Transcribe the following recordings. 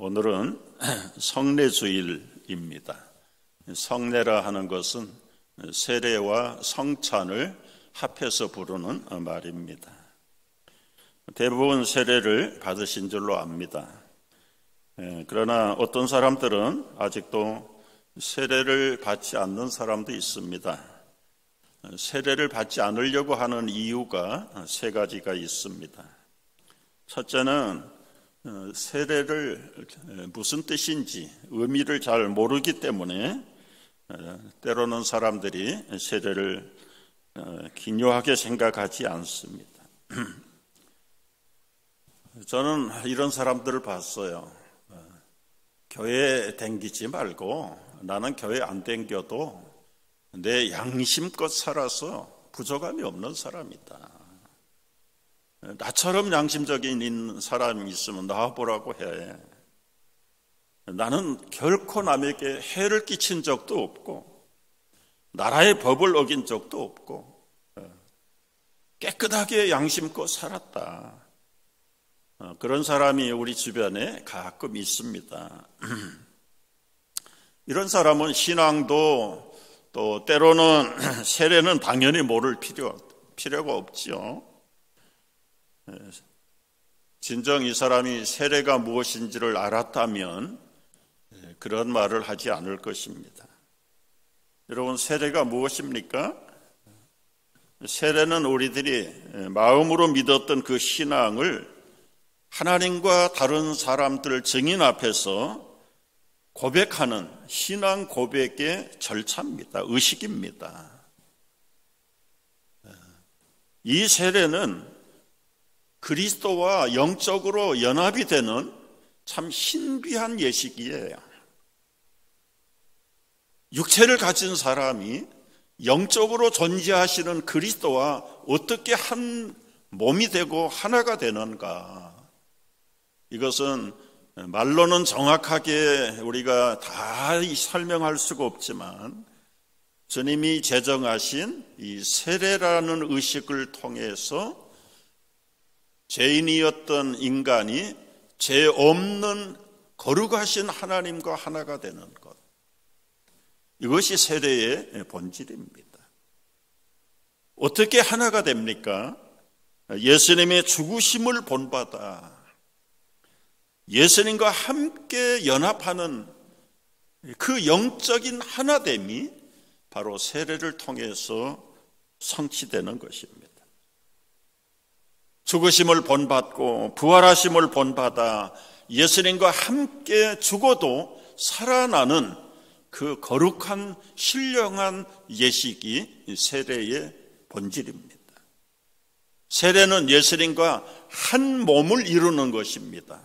오늘은 성례주일입니다. 성례라 하는 것은 세례와 성찬을 합해서 부르는 말입니다. 대부분 세례를 받으신 줄로 압니다. 그러나 어떤 사람들은 아직도 세례를 받지 않는 사람도 있습니다. 세례를 받지 않으려고 하는 이유가 세 가지가 있습니다. 첫째는 세례를 무슨 뜻인지 의미를 잘 모르기 때문에 때로는 사람들이 세례를 기묘하게 생각하지 않습니다. 저는 이런 사람들을 봤어요. 교회 댕기지 말고 나는 교회 안 댕겨도 내 양심껏 살아서 부족함이 없는 사람이다. 나처럼 양심적인 사람이 있으면 나와보라고 해. 나는 결코 남에게 해를 끼친 적도 없고 나라의 법을 어긴 적도 없고 깨끗하게 양심껏 살았다. 그런 사람이 우리 주변에 가끔 있습니다. 이런 사람은 신앙도 또 때로는 세례는 당연히 모를 필요가 없지요. 진정 이 사람이 세례가 무엇인지를 알았다면 그런 말을 하지 않을 것입니다. 여러분, 세례가 무엇입니까? 세례는 우리들이 마음으로 믿었던 그 신앙을 하나님과 다른 사람들 증인 앞에서 고백하는 신앙 고백의 절차입니다. 의식입니다. 이 세례는 그리스도와 영적으로 연합이 되는 참 신비한 예식이에요. 육체를 가진 사람이 영적으로 존재하시는 그리스도와 어떻게 한 몸이 되고 하나가 되는가? 이것은 말로는 정확하게 우리가 다 설명할 수가 없지만 주님이 제정하신 이 세례라는 의식을 통해서 죄인이었던 인간이 죄 없는 거룩하신 하나님과 하나가 되는 것. 이것이 세례의 본질입니다. 어떻게 하나가 됩니까? 예수님의 죽으심을 본받아 예수님과 함께 연합하는 그 영적인 하나됨이 바로 세례를 통해서 성취되는 것입니다. 죽으심을 본받고 부활하심을 본받아 예수님과 함께 죽어도 살아나는 그 거룩한 신령한 예식이 세례의 본질입니다. 세례는 예수님과 한 몸을 이루는 것입니다.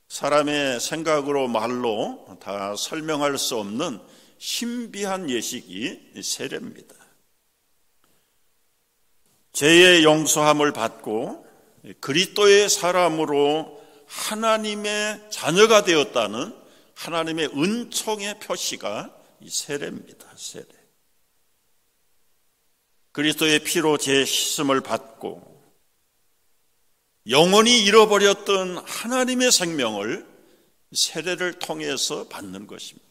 사람의 생각으로 말로 다 설명할 수 없는 신비한 예식이 세례입니다. 죄의 용서함을 받고 그리스도의 사람으로 하나님의 자녀가 되었다는 하나님의 은총의 표시가 이 세례입니다. 세례. 그리스도의 피로 죄 씻음을 받고 영원히 잃어버렸던 하나님의 생명을 세례를 통해서 받는 것입니다.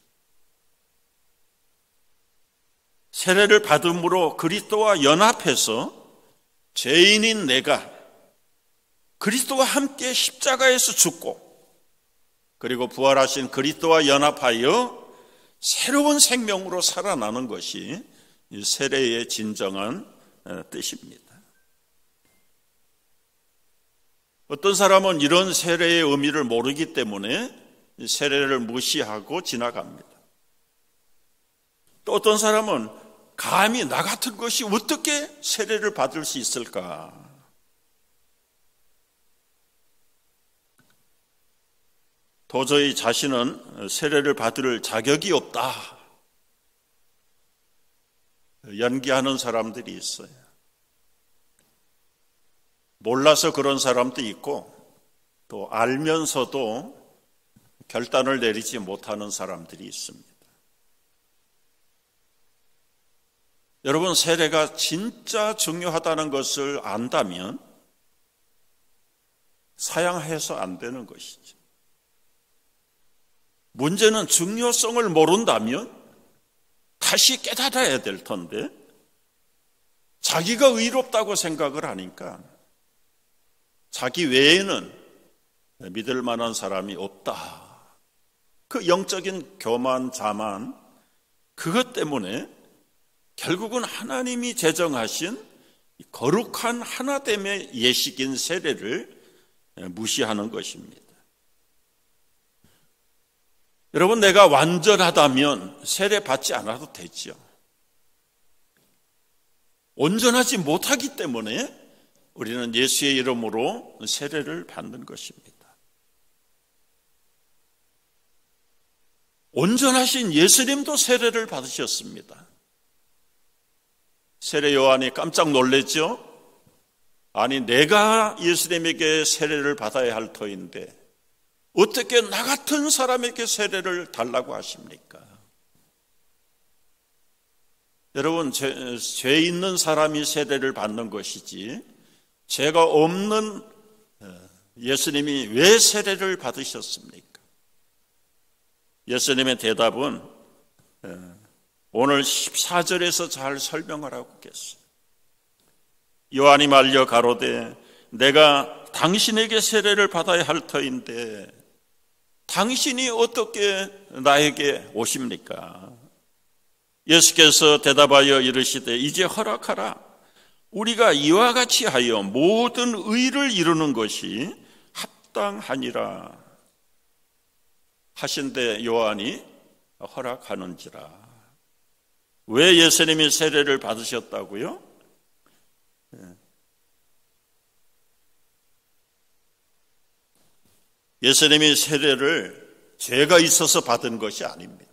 세례를 받음으로 그리스도와 연합해서 죄인인 내가 그리스도와 함께 십자가에서 죽고 그리고 부활하신 그리스도와 연합하여 새로운 생명으로 살아나는 것이 세례의 진정한 뜻입니다. 어떤 사람은 이런 세례의 의미를 모르기 때문에 세례를 무시하고 지나갑니다. 또 어떤 사람은 감히 나 같은 것이 어떻게 세례를 받을 수 있을까? 도저히 자신은 세례를 받을 자격이 없다. 연기하는 사람들이 있어요. 몰라서 그런 사람도 있고 또 알면서도 결단을 내리지 못하는 사람들이 있습니다. 여러분, 세례가 진짜 중요하다는 것을 안다면 사양해서 안 되는 것이죠. 문제는 중요성을 모른다면 다시 깨달아야 될 텐데 자기가 의롭다고 생각을 하니까 자기 외에는 믿을 만한 사람이 없다. 그 영적인 교만, 자만, 그것 때문에 결국은 하나님이 제정하신 거룩한 하나됨의 예식인 세례를 무시하는 것입니다. 여러분, 내가 완전하다면 세례 받지 않아도 되죠. 온전하지 못하기 때문에 우리는 예수의 이름으로 세례를 받는 것입니다. 온전하신 예수님도 세례를 받으셨습니다. 세례 요한이 깜짝 놀랐죠? 아니, 내가 예수님에게 세례를 받아야 할 터인데 어떻게 나 같은 사람에게 세례를 달라고 하십니까? 여러분, 죄 있는 사람이 세례를 받는 것이지 죄가 없는 예수님이 왜 세례를 받으셨습니까? 예수님의 대답은 오늘 14절에서 잘 설명을 하고 계세요. 요한이 말려 가로되 내가 당신에게 세례를 받아야 할 터인데 당신이 어떻게 나에게 오십니까? 예수께서 대답하여 이르시되 이제 허락하라. 우리가 이와 같이 하여 모든 의를 이루는 것이 합당하니라 하신데 요한이 허락하는지라. 왜 예수님이 세례를 받으셨다고요? 예수님이 세례를 죄가 있어서 받은 것이 아닙니다.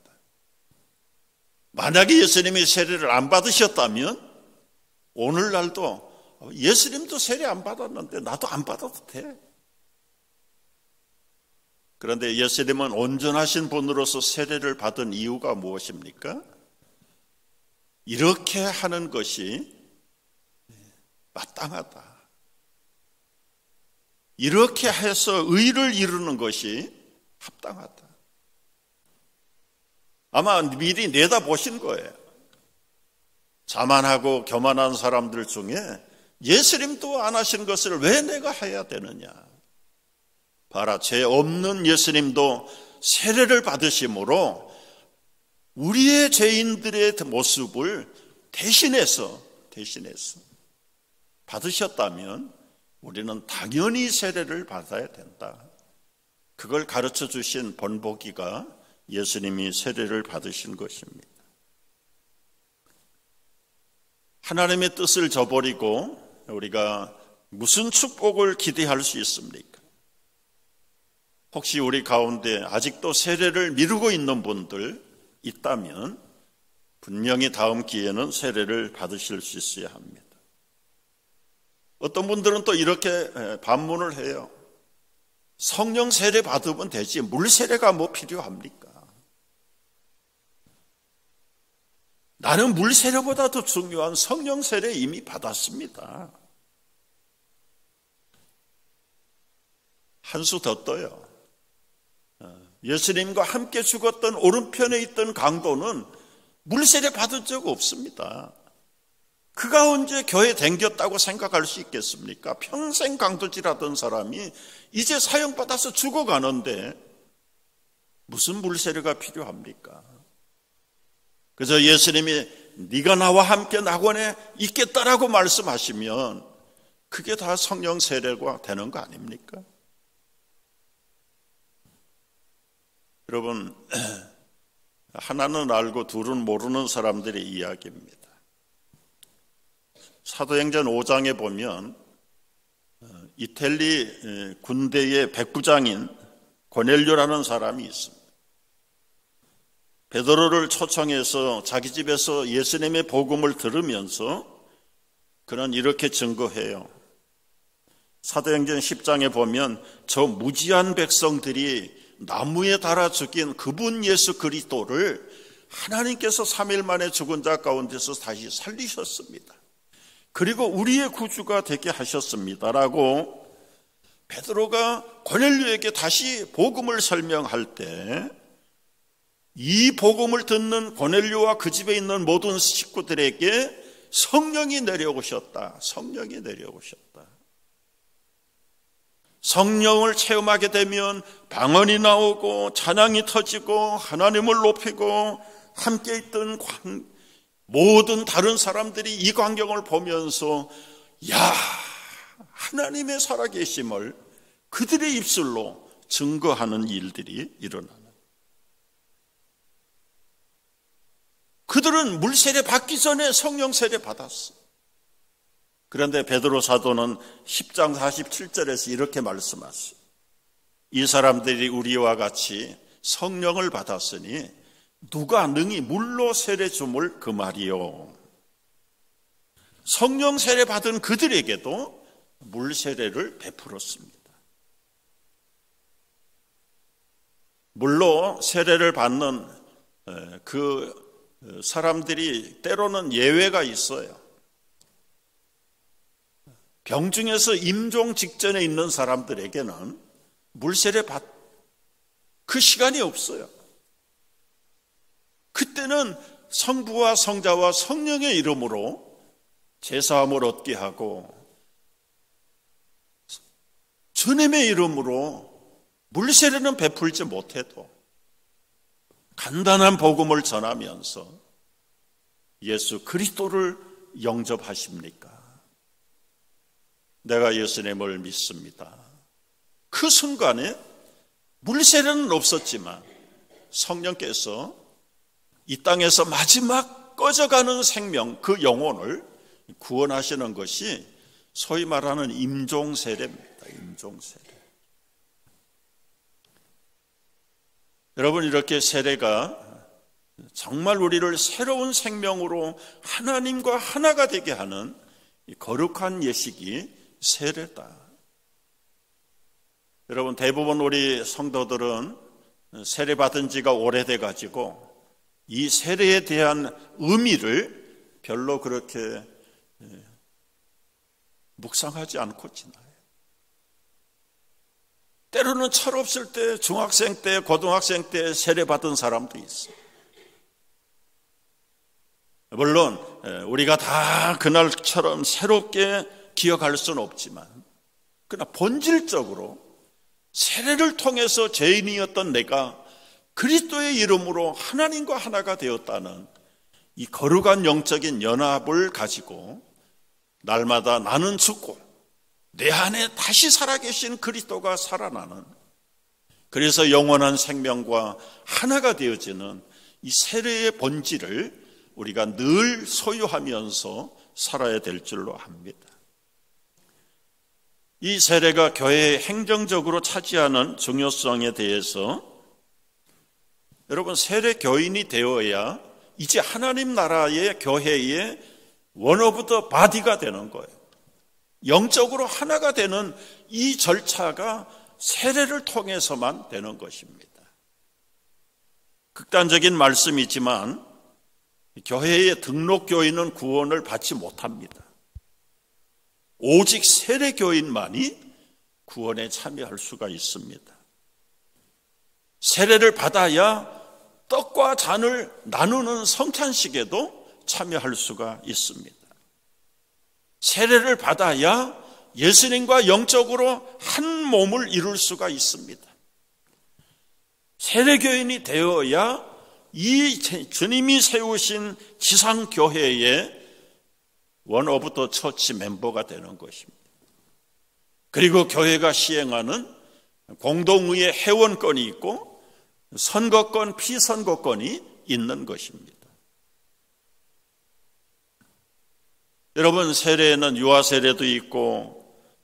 만약에 예수님이 세례를 안 받으셨다면 오늘날도 예수님도 세례 안 받았는데 나도 안 받아도 돼. 그런데 예수님은 온전하신 분으로서 세례를 받은 이유가 무엇입니까? 이렇게 하는 것이 마땅하다. 이렇게 해서 의를 이루는 것이 합당하다. 아마 미리 내다보신 거예요. 자만하고 교만한 사람들 중에 예수님도 안 하신 것을 왜 내가 해야 되느냐. 봐라, 죄 없는 예수님도 세례를 받으심으로 우리의 죄인들의 모습을 대신해서 받으셨다면 우리는 당연히 세례를 받아야 된다. 그걸 가르쳐 주신 본보기가 예수님이 세례를 받으신 것입니다. 하나님의 뜻을 저버리고 우리가 무슨 축복을 기대할 수 있습니까? 혹시 우리 가운데 아직도 세례를 미루고 있는 분들 있다면 분명히 다음 기회는 세례를 받으실 수 있어야 합니다. 어떤 분들은 또 이렇게 반문을 해요. 성령 세례 받으면 되지 물 세례가 뭐 필요합니까? 나는 물 세례보다 더 중요한 성령 세례 이미 받았습니다. 한 수 더 떠요. 예수님과 함께 죽었던 오른편에 있던 강도는 물 세례 받은 적 없습니다. 그가 언제 교회 댕겼다고 생각할 수 있겠습니까? 평생 강도질하던 사람이 이제 사형받아서 죽어가는데 무슨 물 세례가 필요합니까? 그래서 예수님이 네가 나와 함께 낙원에 있겠다라고 말씀하시면 그게 다 성령 세례가 되는 거 아닙니까? 여러분, 하나는 알고 둘은 모르는 사람들의 이야기입니다. 사도행전 5장에 보면 이탈리 군대의 백부장인 고넬료라는 사람이 있습니다. 베드로를 초청해서 자기 집에서 예수님의 복음을 들으면서 그는 이렇게 증거해요. 사도행전 10장에 보면 저 무지한 백성들이 나무에 달아 죽인 그분 예수 그리스도를 하나님께서 3일 만에 죽은 자 가운데서 다시 살리셨습니다. 그리고 우리의 구주가 되게 하셨습니다라고 베드로가 고넬료에게 다시 복음을 설명할 때 이 복음을 듣는 고넬료와 그 집에 있는 모든 식구들에게 성령이 내려오셨다. 성령이 내려오셨다. 성령을 체험하게 되면 방언이 나오고 찬양이 터지고 하나님을 높이고 함께 있던 모든 다른 사람들이 이 광경을 보면서 야, 하나님의 살아계심을 그들의 입술로 증거하는 일들이 일어나는. 그들은 물세례 받기 전에 성령 세례 받았어. 그런데 베드로 사도는 10장 47절에서 이렇게 말씀하세요. 이 사람들이 우리와 같이 성령을 받았으니 누가 능히 물로 세례 줌을 그 말이요. 성령 세례 받은 그들에게도 물 세례를 베풀었습니다. 물로 세례를 받는 그 사람들이 때로는 예외가 있어요. 병중에서 임종 직전에 있는 사람들에게는 물세례 그 시간이 없어요. 그때는 성부와 성자와 성령의 이름으로 제사함을 얻게 하고 주님의 이름으로 물세례는 베풀지 못해도 간단한 복음을 전하면서 예수 그리스도를 영접하십니까? 내가 예수님을 믿습니다. 그 순간에 물세례는 없었지만 성령께서 이 땅에서 마지막 꺼져가는 생명, 그 영혼을 구원하시는 것이 소위 말하는 임종세례입니다. 임종세례. 여러분, 이렇게 세례가 정말 우리를 새로운 생명으로 하나님과 하나가 되게 하는 거룩한 예식이 세례다. 여러분, 대부분 우리 성도들은 세례 받은 지가 오래돼 가지고 이 세례에 대한 의미를 별로 그렇게 묵상하지 않고 지나요. 때로는 철없을 때, 중학생 때, 고등학생 때 세례 받은 사람도 있어요. 물론 우리가 다 그날처럼 새롭게 기억할 수는 없지만, 그러나 본질적으로 세례를 통해서 죄인이었던 내가 그리스도의 이름으로 하나님과 하나가 되었다는 이 거룩한 영적인 연합을 가지고 날마다 나는 죽고 내 안에 다시 살아계신 그리스도가 살아나는, 그래서 영원한 생명과 하나가 되어지는 이 세례의 본질을 우리가 늘 소유하면서 살아야 될 줄로 압니다. 이 세례가 교회의 행정적으로 차지하는 중요성에 대해서, 여러분, 세례 교인이 되어야 이제 하나님 나라의 교회의 원 오브 더 바디가 되는 거예요. 영적으로 하나가 되는 이 절차가 세례를 통해서만 되는 것입니다. 극단적인 말씀이지만 교회의 등록 교인은 구원을 받지 못합니다. 오직 세례 교인만이 구원에 참여할 수가 있습니다. 세례를 받아야 떡과 잔을 나누는 성찬식에도 참여할 수가 있습니다. 세례를 받아야 예수님과 영적으로 한 몸을 이룰 수가 있습니다. 세례교인이 되어야 이 주님이 세우신 지상교회의 원 오브 더 처치 멤버가 되는 것입니다. 그리고 교회가 시행하는 공동의회 회원권이 있고 선거권, 피선거권이 있는 것입니다. 여러분, 세례에는 유아세례도 있고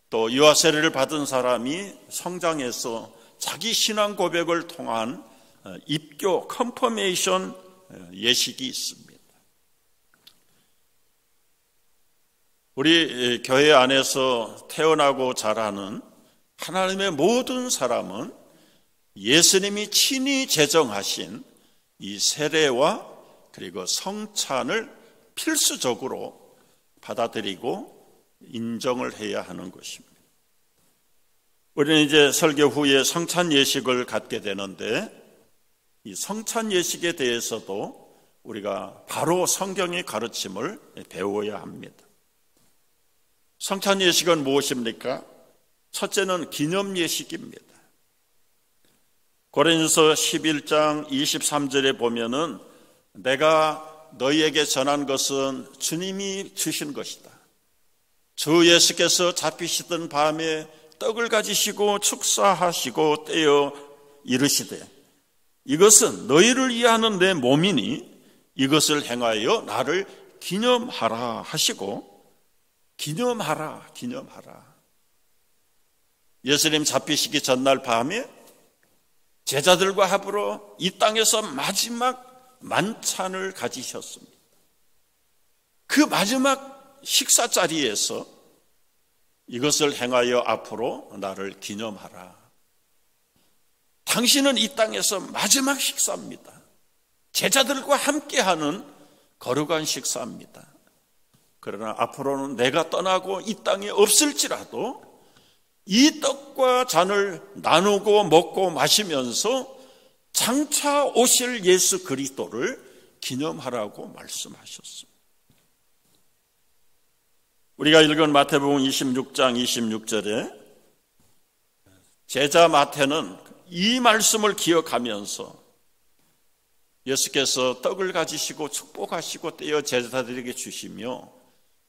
또 유아세례를 받은 사람이 성장해서 자기 신앙 고백을 통한 입교, 컨퍼메이션 예식이 있습니다. 우리 교회 안에서 태어나고 자라는 하나님의 모든 사람은 예수님이 친히 제정하신 이 세례와 그리고 성찬을 필수적으로 받아들이고 인정을 해야 하는 것입니다. 우리는 이제 설교 후에 성찬 예식을 갖게 되는데, 이 성찬 예식에 대해서도 우리가 바로 성경의 가르침을 배워야 합니다. 성찬 예식은 무엇입니까? 첫째는 기념 예식입니다. 고린도서 11장 23절에 보면은 내가 너희에게 전한 것은 주님이 주신 것이다. 주 예수께서 잡히시던 밤에 떡을 가지시고 축사하시고 떼어 이르시되 이것은 너희를 위하는 내 몸이니 이것을 행하여 나를 기념하라 하시고 기념하라. 예수님 잡히시기 전날 밤에 제자들과 합으로 이 땅에서 마지막 만찬을 가지셨습니다. 그 마지막 식사 자리에서 이것을 행하여 앞으로 나를 기념하라. 당신은 이 땅에서 마지막 식사입니다. 제자들과 함께하는 거룩한 식사입니다. 그러나 앞으로는 내가 떠나고 이 땅에 없을지라도 이 떡과 잔을 나누고 먹고 마시면서 장차 오실 예수 그리스도를 기념하라고 말씀하셨습니다. 우리가 읽은 마태복음 26장 26절에 제자 마태는 이 말씀을 기억하면서 예수께서 떡을 가지시고 축복하시고 떼어 제자들에게 주시며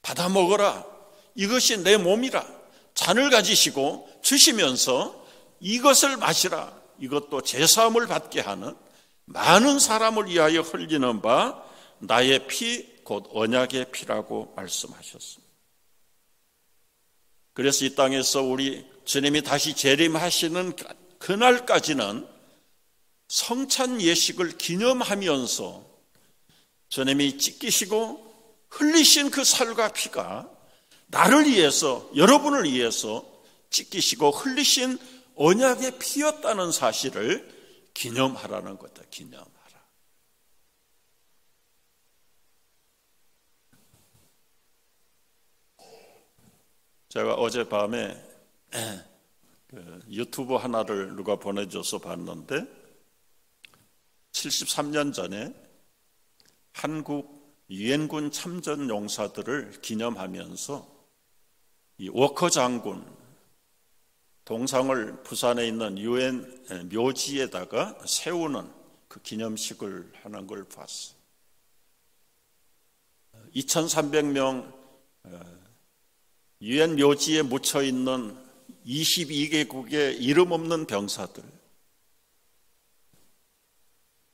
받아 먹어라. 이것이 내 몸이라. 잔을 가지시고 주시면서 이것을 마시라. 이것도 제사함을 받게 하는 많은 사람을 위하여 흘리는 바 나의 피 곧 언약의 피라고 말씀하셨습니다. 그래서 이 땅에서 우리 주님이 다시 재림하시는 그날까지는 성찬 예식을 기념하면서 주님이 찢기시고 흘리신 그 살과 피가 나를 위해서, 여러분을 위해서 찢기시고 흘리신 언약의 피였다는 사실을 기념하라는 거다. 기념하라. 제가 어젯밤에 유튜브 하나를 누가 보내줘서 봤는데 73년 전에 한국 유엔군 참전 용사들을 기념하면서 이 워커 장군 동상을 부산에 있는 유엔 묘지에다가 세우는 그 기념식을 하는 걸 봤어요. 2300명 유엔 묘지에 묻혀 있는 22개국의 이름 없는 병사들,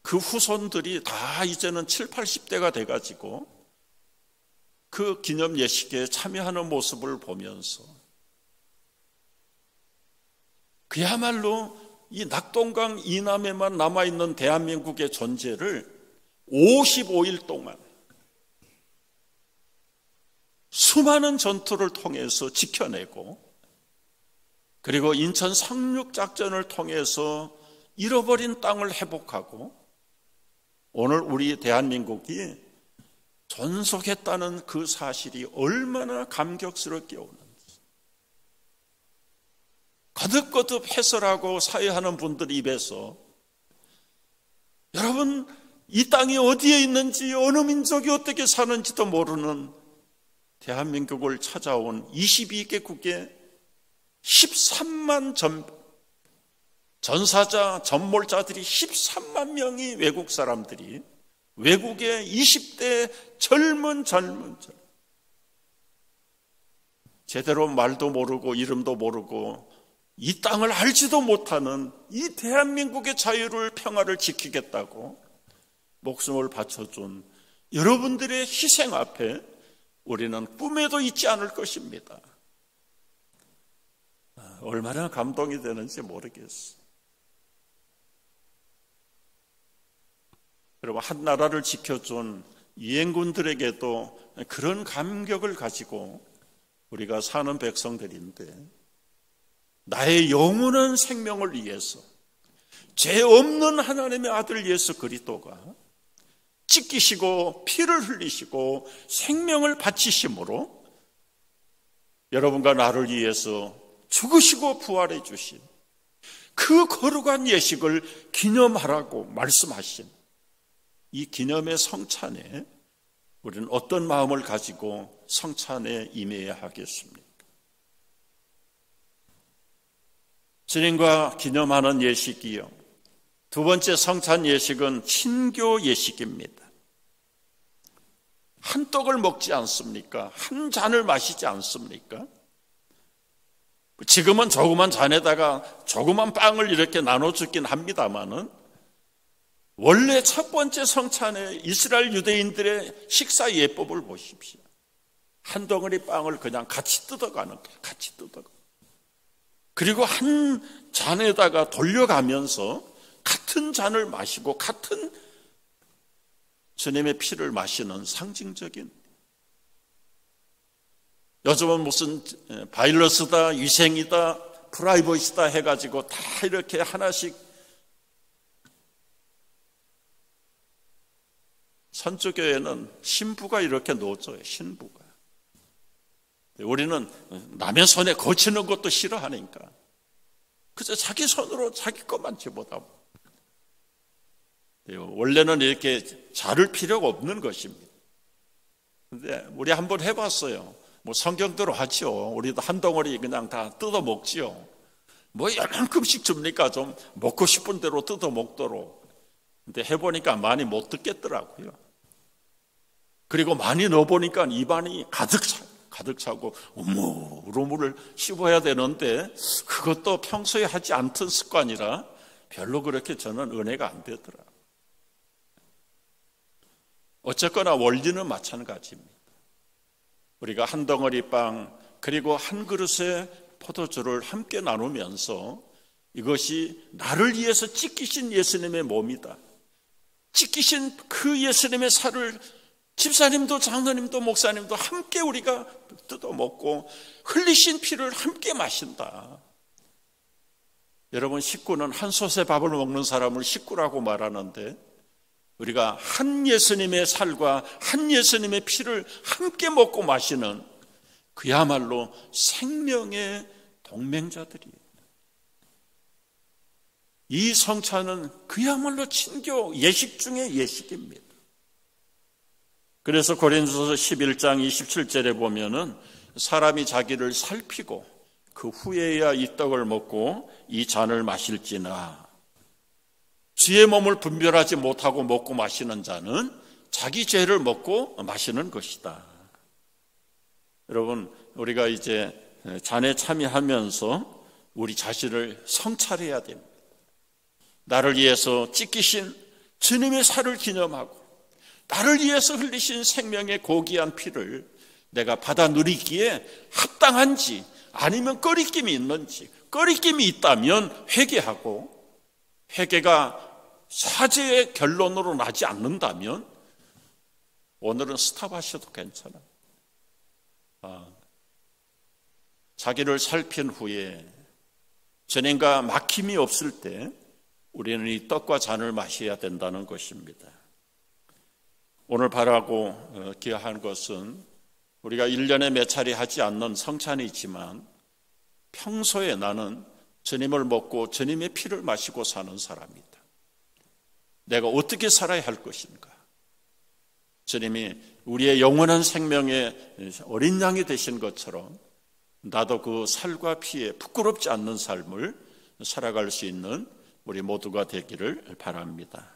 그 후손들이 다 이제는 70, 80대가 돼가지고 그 기념 예식에 참여하는 모습을 보면서 그야말로 이 낙동강 이남에만 남아있는 대한민국의 존재를 55일 동안 수많은 전투를 통해서 지켜내고 그리고 인천 상륙작전을 통해서 잃어버린 땅을 회복하고 오늘 우리 대한민국이 존속했다는 그 사실이 얼마나 감격스럽게 오는지 거듭거듭 해설하고 사회하는 분들 입에서 여러분 이 땅이 어디에 있는지 어느 민족이 어떻게 사는지도 모르는 대한민국을 찾아온 22개국의 13만 전사자, 전몰자들이 13만 명이 외국 사람들이 외국의 20대 젊은 제대로 말도 모르고 이름도 모르고 이 땅을 알지도 못하는 이 대한민국의 자유를 평화를 지키겠다고 목숨을 바쳐준 여러분들의 희생 앞에 우리는 꿈에도 잊지 않을 것입니다. 얼마나 감동이 되는지 모르겠어요. 그리고 한 나라를 지켜준 유엔군들에게도 그런 감격을 가지고 우리가 사는 백성들인데 나의 영원한 생명을 위해서 죄 없는 하나님의 아들 예수 그리스도가 찢기시고 피를 흘리시고 생명을 바치심으로 여러분과 나를 위해서 죽으시고 부활해 주신 그 거룩한 예식을 기념하라고 말씀하신 이 기념의 성찬에 우리는 어떤 마음을 가지고 성찬에 임해야 하겠습니까? 주님과 기념하는 예식이요. 두 번째 성찬 예식은 친교 예식입니다. 한 떡을 먹지 않습니까? 한 잔을 마시지 않습니까? 지금은 조그만 잔에다가 조그만 빵을 이렇게 나눠주긴 합니다만은 원래 첫 번째 성찬에 이스라엘 유대인들의 식사 예법을 보십시오. 한 덩어리 빵을 그냥 같이 뜯어가는 거예요. 같이 뜯어가. 그리고 한 잔에다가 돌려가면서 같은 잔을 마시고 같은 주님의 피를 마시는 상징적인, 요즘은 무슨 바이러스다, 위생이다, 프라이버시다 해가지고 다 이렇게 하나씩 선조교회는 신부가 이렇게 놓줘요. 신부가. 우리는 남의 손에 거치는 것도 싫어하니까 그저 자기 손으로 자기 것만 집어다. 원래는 이렇게 자를 필요가 없는 것입니다. 근데 우리 한번 해봤어요. 뭐 성경대로 하죠. 우리도 한 덩어리 그냥 다 뜯어 먹지요. 뭐 얼만큼씩 줍니까? 좀 먹고 싶은 대로 뜯어 먹도록. 근데 해보니까 많이 못 듣겠더라고요. 그리고 많이 넣어보니까 입안이 가득 차고 우물우물 씹어야 되는데 그것도 평소에 하지 않던 습관이라 별로 그렇게 저는 은혜가 안 되더라고요. 어쨌거나 원리는 마찬가지입니다. 우리가 한 덩어리 빵 그리고 한 그릇의 포도주를 함께 나누면서 이것이 나를 위해서 찢기신 예수님의 몸이다. 찢기신 그 예수님의 살을 집사님도 장로님도 목사님도 함께 우리가 뜯어 먹고 흘리신 피를 함께 마신다. 여러분, 식구는 한 솥에 밥을 먹는 사람을 식구라고 말하는데 우리가 한 예수님의 살과 한 예수님의 피를 함께 먹고 마시는 그야말로 생명의 동맹자들이에요. 이 성찬은 그야말로 친교 예식 중의 예식입니다. 그래서 고린도서 11장 27절에 보면은 사람이 자기를 살피고 그 후에야 이 떡을 먹고 이 잔을 마실지나 주의 몸을 분별하지 못하고 먹고 마시는 자는 자기 죄를 먹고 마시는 것이다. 여러분, 우리가 이제 잔에 참여하면서 우리 자신을 성찰해야 됩니다. 나를 위해서 찢기신 주님의 살을 기념하고 나를 위해서 흘리신 생명의 고귀한 피를 내가 받아 누리기에 합당한지 아니면 꺼리낌이 있는지, 꺼리낌이 있다면 회개하고 회개가 사죄의 결론으로 나지 않는다면 오늘은 스탑하셔도 괜찮아요. 자기를 살핀 후에 전행과 막힘이 없을 때 우리는 이 떡과 잔을 마셔야 된다는 것입니다. 오늘 바라고 기여한 것은 우리가 1년에 몇 차례 하지 않는 성찬이지만 평소에 나는 주님을 먹고 주님의 피를 마시고 사는 사람이다. 내가 어떻게 살아야 할 것인가? 주님이 우리의 영원한 생명의 어린 양이 되신 것처럼 나도 그 살과 피에 부끄럽지 않는 삶을 살아갈 수 있는 우리 모두가 되기를 바랍니다.